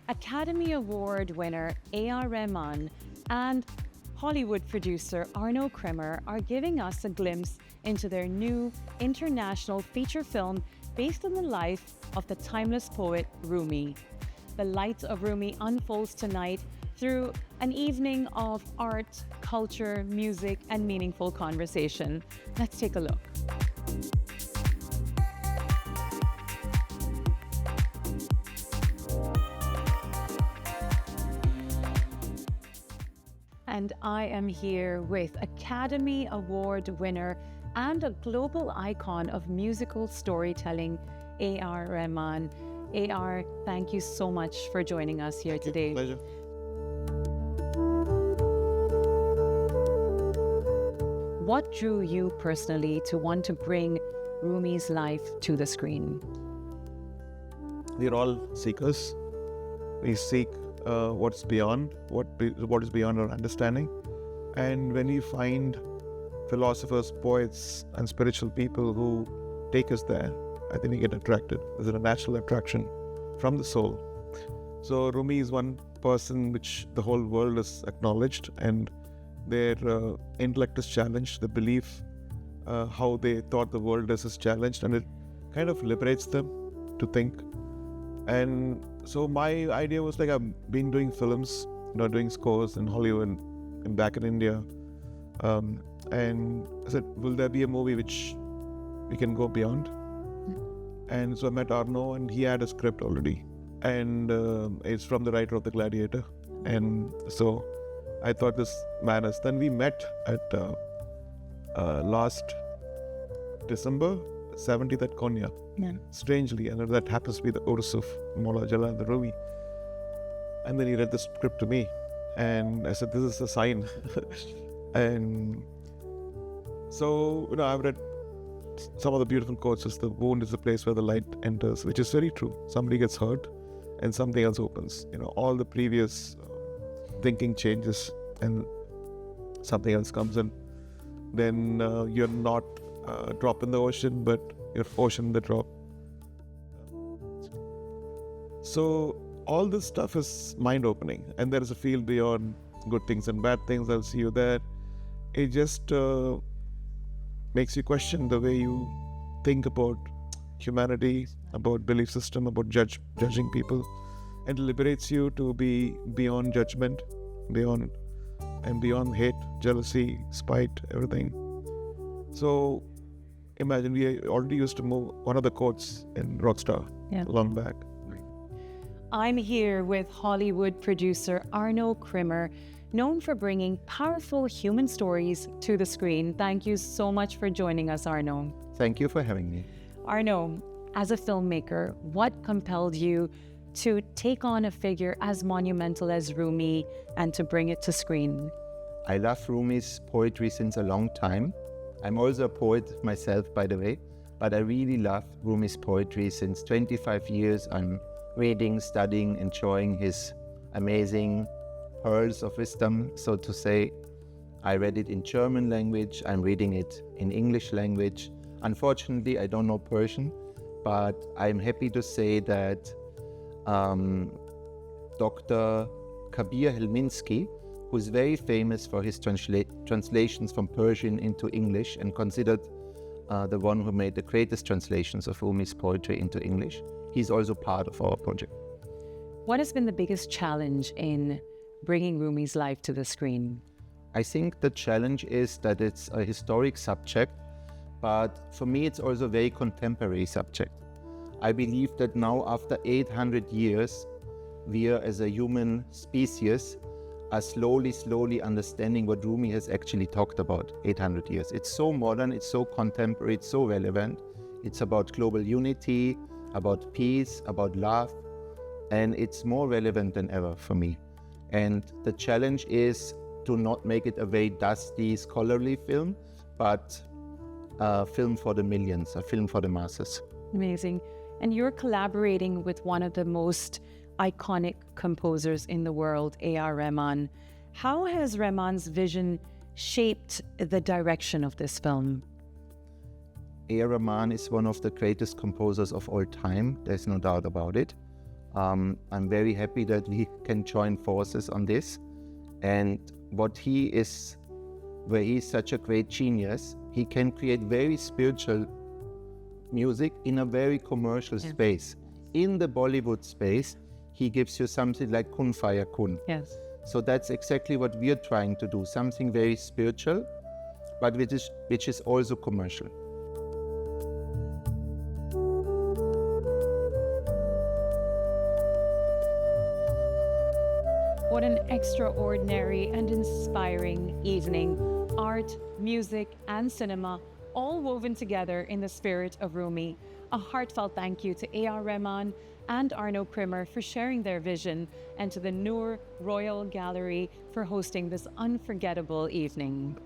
Academy Award winner A.R. Rahman and Hollywood producer Arno Krimmer are giving us a glimpse into their new international feature film based on the life of the timeless poet Rumi. The light of Rumi unfolds tonight through an evening of art, culture, music, and meaningful conversation. Let's take a look. And I am here with Academy Award winner and a global icon of musical storytelling, A.R. Rahman. A.R., thank you so much for joining us here today. Pleasure. What drew you personally to want to bring Rumi's life to the screen? We're all seekers. We seek what's beyond, what is beyond our understanding. And when we find philosophers, poets, and spiritual people who take us there, I think we get attracted. There's a natural attraction from the soul. So Rumi is one person which the whole world has acknowledged, and their intellect is challenged, the belief, how they thought the world is challenged, and it kind of liberates them to think. And so my idea was like, I've been doing films, doing scores in Hollywood and back in India. And I said, will there be a movie which we can go beyond? And so I met Arno, and he had a script already. And it's from the writer of The Gladiator. And so I thought this man is. Then we met at last December 17th at Konya. Yeah. Strangely, and that happens to be the Urus of Mola Jala and the Rumi. And then he read the script to me, and I said, this is a sign. And so, I've read some of the beautiful quotes. Is the wound is the place where the light enters, which is very true. Somebody gets hurt and something else opens. All the previous thinking changes and something else comes in. Then you're not a drop in the ocean, but you're ocean in the drop. So all this stuff is mind-opening, and there is a field beyond good things and bad things. I'll see you there. It just makes you question the way you think about humanity, about belief system, about judging people, and liberates you to be beyond judgment, beyond hate, jealousy, spite, everything. So imagine, we already used to move one of the quotes in Rockstar long back. I'm here with Hollywood producer Arno Krimmer, known for bringing powerful human stories to the screen. Thank you so much for joining us, Arno. Thank you for having me. Arno, as a filmmaker, what compelled you to take on a figure as monumental as Rumi and to bring it to screen? I love Rumi's poetry since a long time. I'm also a poet myself, by the way, but I really love Rumi's poetry since 25 years. I'm reading, studying, enjoying his amazing pearls of wisdom, so to say. I read it in German language, I'm reading it in English language. Unfortunately, I don't know Persian, but I'm happy to say that Dr. Kabir Helminski, who's very famous for his translations from Persian into English and considered the one who made the greatest translations of Rumi's poetry into English. He's also part of our project. What has been the biggest challenge in bringing Rumi's life to the screen? I think the challenge is that it's a historic subject, but for me it's also a very contemporary subject. I believe that now, after 800 years, we are, as a human species, are slowly understanding what Rumi has actually talked about 800 years. It's so modern, it's so contemporary, it's so relevant. It's about global unity, about peace, about love, and it's more relevant than ever for me. And the challenge is to not make it a very dusty, scholarly film, but a film for the millions, a film for the masses. Amazing. And you're collaborating with one of the most iconic composers in the world, A.R. Rahman. How has Rahman's vision shaped the direction of this film? A.R. Rahman is one of the greatest composers of all time. There's no doubt about it. I'm very happy that we can join forces on this. And what he is, where he's such a great genius, he can create very spiritual music in a very commercial space. In the Bollywood space, he gives you something like kun faya kun. Yes. So that's exactly what we are trying to do, something very spiritual, but which is also commercial. What an extraordinary and inspiring evening. Art, music, and cinema all woven together in the spirit of Rumi. A heartfelt thank you to A.R. Rahman and Arno Krimmer for sharing their vision, and to the Noor Royal Gallery for hosting this unforgettable evening.